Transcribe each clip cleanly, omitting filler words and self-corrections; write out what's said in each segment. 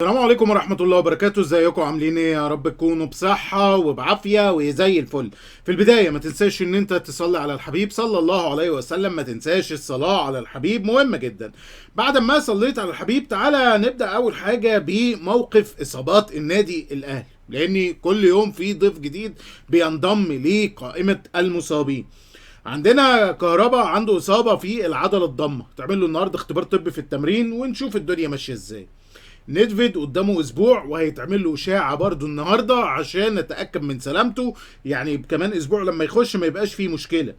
السلام عليكم ورحمة الله وبركاته. ازيكم عاملين ايه؟ يا رب تكونوا بصحة وبعافية وزي الفل. في البداية ما تنساش ان انت تصلي على الحبيب صلى الله عليه وسلم. ما تنساش الصلاة على الحبيب، مهمة جدا. بعد ما صليت على الحبيب تعالى نبدأ اول حاجة بموقف اصابات النادي الاهلي، لان كل يوم في ضيف جديد بينضم لقائمة المصابين. عندنا كهربا عنده اصابة في العضلة الضمة، تعمل له النهاردة اختبار طبي في التمرين ونشوف الدنيا ماشية ازاي. نيدفيد قدامه اسبوع وهيتعمل له اشاعه برضو النهارده عشان نتاكد من سلامته، يعني كمان اسبوع لما يخش ما يبقاش فيه مشكله.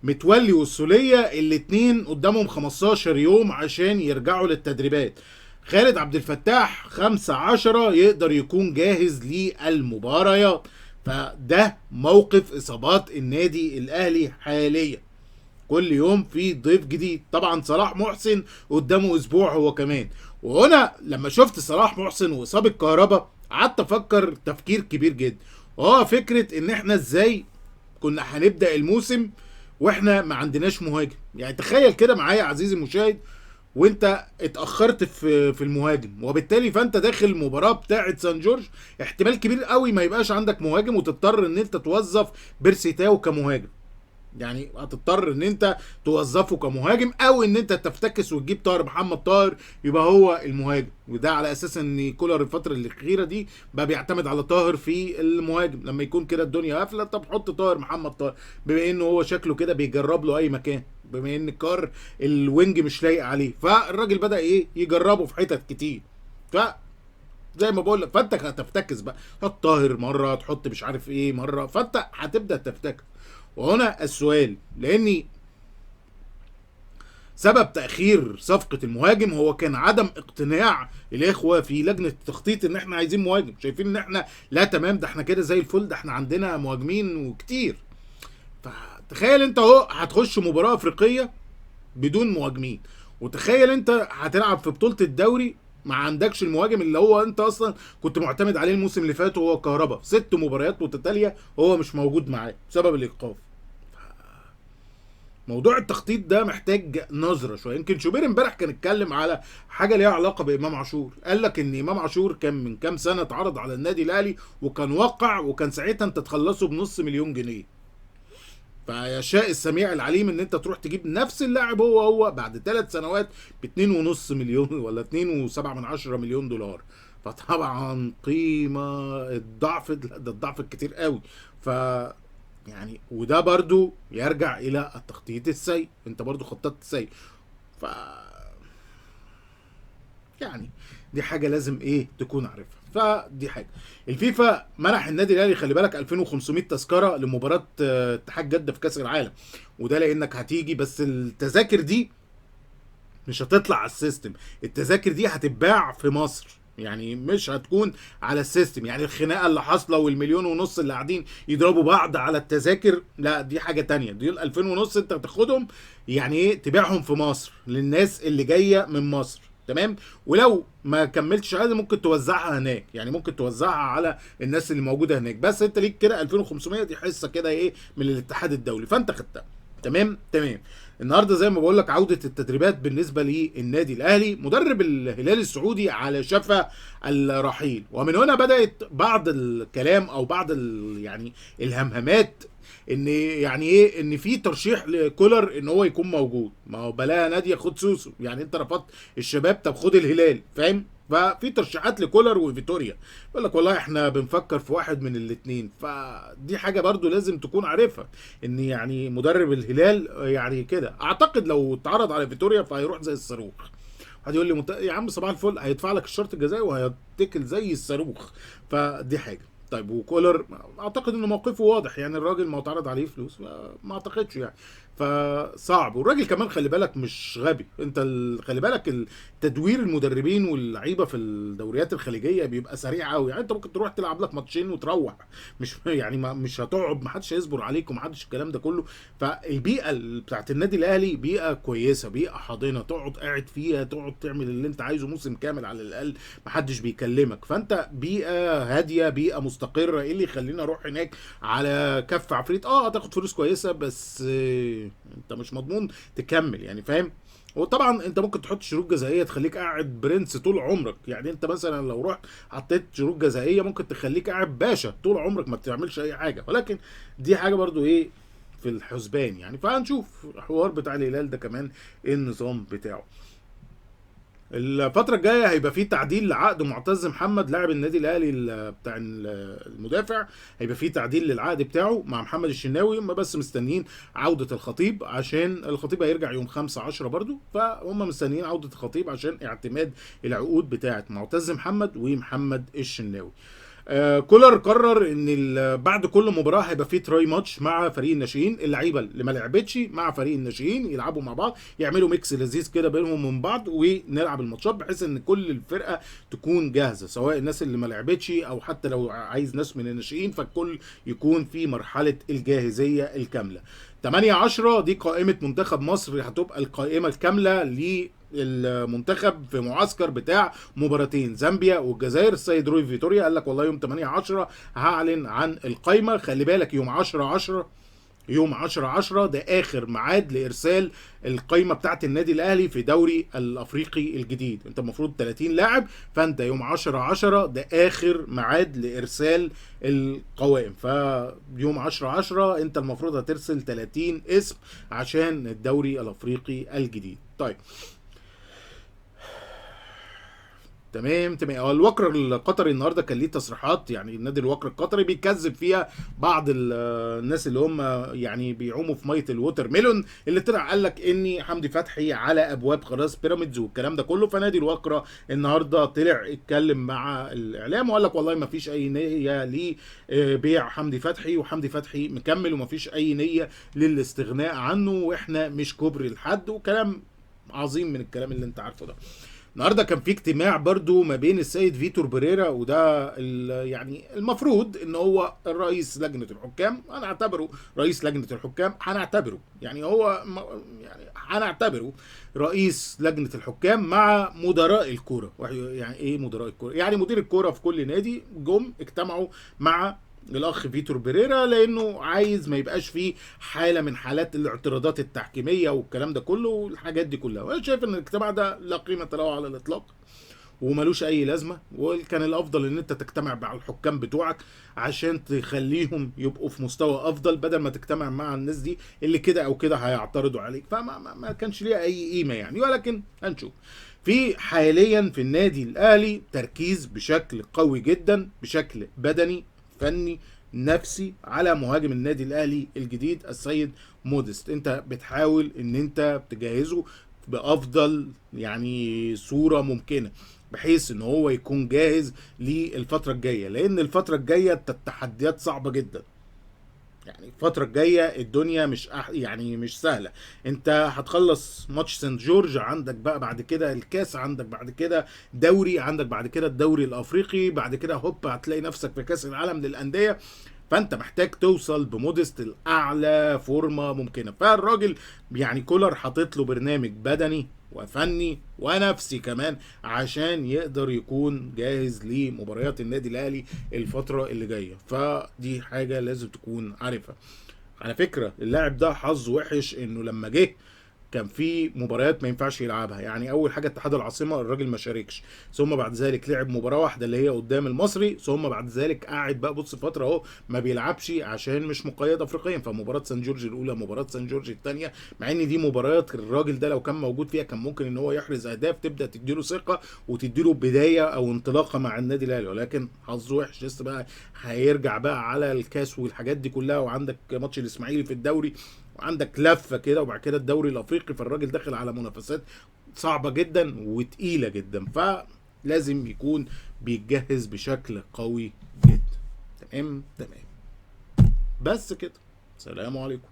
متولي والسوليه الاتنين قدامهم 15 يوم عشان يرجعوا للتدريبات. خالد عبد الفتاح 15 يقدر يكون جاهز للمباريات. فده موقف اصابات النادي الاهلي حاليا. كل يوم في ضيف جديد. طبعا صلاح محسن قدامه اسبوع هو كمان. وهنا لما شفت صلاح محسن واصابه كهربا قعدت افكر تفكير كبير جدا، وهو فكره ان احنا ازاي كنا هنبدا الموسم واحنا ما عندناش مهاجم. يعني تخيل كده معايا عزيزي المشاهد، وانت اتاخرت في المهاجم، وبالتالي فانت داخل المباراه بتاعه سان جورج احتمال كبير قوي ما يبقاش عندك مهاجم، وتضطر ان انت توظف بيرسي تاو كمهاجم. يعني هتضطر ان انت توظفه كمهاجم، او ان انت تفتكس وتجيب طاهر محمد طاهر يبقى هو المهاجم. وده على اساس ان كولر الفتره الاخيره دي بقى بيعتمد على طاهر في المهاجم. لما يكون كده الدنيا قافله، طب حط طاهر محمد طاهر، بما انه هو شكله كده بيجرب له اي مكان، بما ان كار الوينج مش لايق عليه، فالراجل بدا ايه يجربه في حتت كتير. ف زي ما بقول لك، فانت هتفتكس بقى، تحط طاهر مره، تحط مش عارف ايه مره، فانت هتبدا تفتكس. وهنا السؤال، لاني سبب تاخير صفقه المهاجم هو كان عدم اقتناع الاخوه في لجنه التخطيط ان احنا عايزين مهاجم. شايفين ان احنا لا تمام، ده احنا كده زي الفل، ده احنا عندنا مهاجمين وكتير. فتخيل انت اهو هتخش مباراه افريقيه بدون مهاجمين، وتخيل انت هتلعب في بطوله الدوري ما عندكش المهاجم اللي هو انت اصلا كنت معتمد عليه الموسم اللي فات، وهو كهربا 6 مباريات متتاليه هو مش موجود معاه بسبب الايقاف. موضوع التخطيط ده محتاج نظره شويه. يمكن شوبير امبارح كان اتكلم على حاجه ليها علاقه بامام عاشور، قال لك ان امام عاشور كان من كام سنه اتعرض على النادي الاهلي وكان وقع، وكان ساعتها انت تخلصه بنص مليون جنيه. فيشاء السميع العليم ان انت تروح تجيب نفس اللاعب هو بعد 3 سنوات ب 2.5 مليون ولا 2.7 مليون دولار. فطبعا قيمه الضعف ده الضعف الكتير قوي. ف يعني وده برضو يرجع الى التخطيط السيء، انت برضو خططت سيء. ف يعني دي حاجه لازم ايه تكون عارفها. فدي حاجه. الفيفا منح النادي الاهلي خلي بالك 2500 تذكره لمباراه اتحاد جده في كاس العالم. وده لانك هتيجي، بس التذاكر دي مش هتطلع على السيستم، التذاكر دي هتتباع في مصر، يعني مش هتكون على السيستم. يعني الخناقه اللي حاصله والمليون ونص اللي قاعدين يضربوا بعض على التذاكر، لا دي حاجه تانية. دي ال 2000 ونص انت هتاخدهم يعني ايه تبيعهم في مصر للناس اللي جايه من مصر، تمام. ولو ما كملتش عادي ممكن توزعها هناك، يعني ممكن توزعها على الناس اللي موجوده هناك، بس انت ليك كده 2500 دي حصه كده ايه من الاتحاد الدولي، فانت خدتها. تمام تمام. النهارده زي ما بقول لك عوده التدريبات بالنسبه للنادي الاهلي. مدرب الهلال السعودي على شفا الرحيل، ومن هنا بدات بعض الكلام او بعض يعني الهمهمات ان يعني ايه ان في ترشيح لكولر ان هو يكون موجود. ما هو بلاها ناديه خد سوسو، يعني انت رفضت الشباب طب خد الهلال، فاهم؟ ففي ترشيحات لكولر وفيتوريا، يقول لك والله احنا بنفكر في واحد من الاثنين. فدي حاجه برضو لازم تكون عارفها، ان يعني مدرب الهلال يعني كده اعتقد لو اتعرض على فيتوريا فهيروح زي الصاروخ. واحد يقول لي يا عم صباح الفل، هيدفع لك الشرط الجزائي وهيتكل زي الصاروخ. فدي حاجه. طيب وكولر اعتقد ان موقفه واضح، يعني الراجل ما اتعرض عليه فلوس ما اعتقدش يعني. فصعب. والراجل كمان خلي بالك مش غبي، انت خلي بالك تدوير المدربين واللعيبه في الدوريات الخليجيه بيبقى سريع قوي. يعني انت ممكن تروح تلعب لك ماتشين وتروح، مش يعني ما مش هتقعد، ما حدش هيصبر عليك وما حدش الكلام ده كله. فالبيئه بتاعت النادي الاهلي بيئه كويسه، بيئه حاضنه، تقعد قاعد فيها، تقعد تعمل اللي انت عايزه موسم كامل على الاقل، ما حدش بيكلمك. فانت بيئه هاديه، بيئه مستقره. ايه اللي يخليني اروح هناك على كف عفريت؟ هتاخد فلوس كويسه، بس انت مش مضمون تكمل، يعني فاهم. وطبعا انت ممكن تحط شروط جزائيه تخليك قاعد برنس طول عمرك. يعني انت مثلا لو رحت حطيت شروط جزائيه ممكن تخليك قاعد باشا طول عمرك ما بتعملش اي حاجه، ولكن دي حاجه برضو ايه في الحسبان يعني. فهنشوف الحوار بتاع الهلال ده كمان ايه النظام بتاعه. الفترة الجاية هيبقى فيه تعديل لعقد معتز محمد لاعب النادي الأهلي بتاع المدافع. هيبقى فيه تعديل للعقد بتاعه مع محمد الشناوي. هم بس مستنيين عودة الخطيب، عشان الخطيب هيرجع يوم 5/10 برضو، فهم مستنيين عودة الخطيب عشان اعتماد العقود بتاعة معتز محمد ومحمد الشناوي. كولر قرر ان بعد كل مباراه هيبقى فيه تراي ماتش مع فريق الناشئين. اللعيبه اللي ما لعبتش مع فريق الناشئين يلعبوا مع بعض، يعملوا ميكس لذيذ كده بينهم ومن بعض، ونلعب الماتشات بحيث ان كل الفرقه تكون جاهزه، سواء الناس اللي ما لعبتش او حتى لو عايز ناس من الناشئين، فالكل يكون في مرحله الجاهزيه الكامله. 8/10 دي قائمه منتخب مصر، هتبقى القائمه الكامله المنتخب في معسكر بتاع مباراتين زامبيا والجزائر. السيد روي فيتوريا قال لك والله يوم 8/10 هعلن عن القايمه. خلي بالك يوم 10/10 يوم 10/10 ده اخر ميعاد لارسال القايمه بتاعت النادي الاهلي في دوري الافريقي الجديد. انت المفروض 30 لاعب، فانت يوم 10/10 ده اخر ميعاد لارسال القوائم. فيوم 10/10 انت المفروض هترسل 30 اسم عشان الدوري الافريقي الجديد. طيب تمام. الوكر القطري النهارده كان ليه تصريحات، يعني النادي الوكر القطري بيكذب فيها بعض الناس اللي هم يعني بيعوموا في ميه الووتر ميلون، اللي طلع قال لك ان حمدي فتحي على ابواب خلاص بيراميدز والكلام ده كله. فنادي الوكره النهارده طلع اتكلم مع الاعلام وقال لك والله ما فيش اي نيه لبيع حمدي فتحي، وحمدي فتحي مكمل وما فيش اي نيه للاستغناء عنه، واحنا مش كبر لحد، وكلام عظيم من الكلام اللي انت عارفه ده. النهارده كان في اجتماع برضو ما بين السيد فيتور بيريرا، وده يعني المفروض ان هو الرئيس لجنه الحكام. انا اعتبره رئيس لجنه الحكام، هنعتبره يعني هو يعني هنعتبره رئيس لجنه الحكام مع مدراء الكوره. يعني ايه مدراء الكوره؟ يعني مدير الكوره في كل نادي جم اجتمعوا مع الاخ فيتور بيريرا، لانه عايز ما يبقاش فيه حاله من حالات الاعتراضات التحكيميه والكلام ده كله والحاجات دي كلها. وانا شايف ان الاجتماع ده لا قيمه له على الاطلاق وملوش اي لازمه، وكان الافضل ان انت تجتمع مع الحكام بتوعك عشان تخليهم يبقوا في مستوى افضل، بدل ما تجتمع مع الناس دي اللي كده او كده هيعترضوا عليك. فما كانش ليها اي قيمه يعني، ولكن هنشوف. في حاليا في النادي الاهلي تركيز بشكل قوي جدا، بشكل بدني فني نفسي، على مهاجم النادي الاهلي الجديد السيد موديست. انت بتحاول ان انت تجهزه بافضل يعني صوره ممكنه، بحيث ان هو يكون جاهز للفتره الجايه، لان الفتره الجايه التحديات صعبه جدا. يعني الفترة الجاية الدنيا مش يعني مش سهلة. انت هتخلص ماتش سانت جورج، عندك بقى بعد كده الكاس، عندك بعد كده دوري، عندك بعد كده الدوري الافريقي، بعد كده هوب هتلاقي نفسك في كاس العالم للأندية. فانت محتاج توصل بمودست الاعلى فورمه ممكنه. فالراجل يعني كولر حاطط له برنامج بدني وفني ونفسي كمان عشان يقدر يكون جاهز لمباريات النادي الاهلي الفتره اللي جايه. فدي حاجه لازم تكون عارفها. على فكره اللاعب ده حظ وحش انه لما جه كان في مباريات ما ينفعش يلعبها. يعني اول حاجه اتحاد العاصمه الراجل ما شاركش، ثم بعد ذلك لعب مباراه واحده اللي هي قدام المصري، ثم بعد ذلك قاعد بقى بص فتره اهو ما بيلعبش عشان مش مقيد افريقيا. فمباراه سان جورج الاولى، مباراه سان جورج الثانيه، مع ان دي مباريات الراجل ده لو كان موجود فيها كان ممكن ان هو يحرز اهداف تبدا تديله ثقه وتديله بدايه او انطلاقه مع النادي الاهلي. ولكن حظه وحش لسه بقى، هيرجع بقى على الكاس والحاجات دي كلها، وعندك ماتش الاسماعيلي في الدوري، وعندك لفه كده، وبعد كده الدوري الافريقي. فالراجل داخل على منافسات صعبه جدا وتقيله جدا، فلازم يكون بيتجهز بشكل قوي جدا. تمام. بس كده، سلام عليكم.